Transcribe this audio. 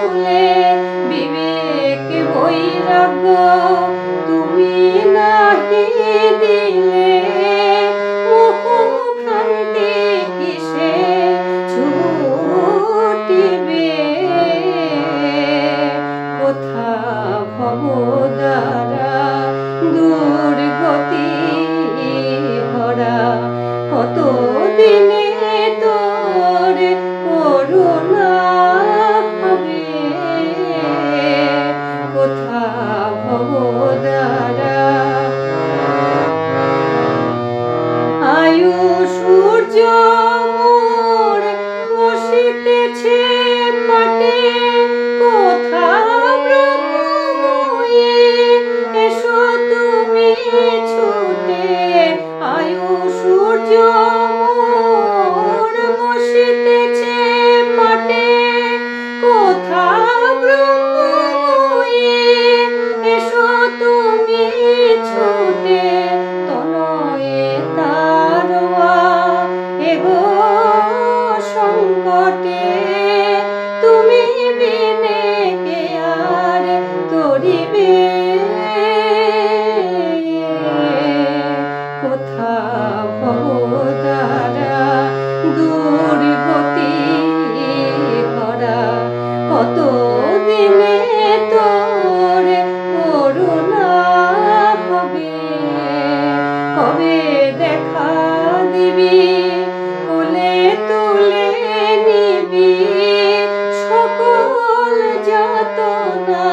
ভুলে বিবেক বৈরাগ্য তুমি নাহি দিলে, মোহ ভ্রান্তি কিসে ছুটিবে, কোথা ভবদ্বারা দুর্গতি ভরা, কত দিনে তোর করুণা হবে, কোথা ভবদ্বারা। আয়ু সূর্য মোর বসিতেছে পাটে, কোথা ব্রহ্মময়ী এসো তুমি ছুটে, আয়ু সূর্য মোর বসিতেছে পাটে, কোথা ব্রহ্মময়ী এসো তুমি ছুটে, তনয়ে তারোয়া এগো সংকটে, তুমি বিনে কে আর তরিবে, কোথা ভবদ্বারা দুর্গতি ভরা, কত দিনে তোর করুণা হবে, কবে দেখা দিবি কোলে তুলে নিবি, সকল যাতনা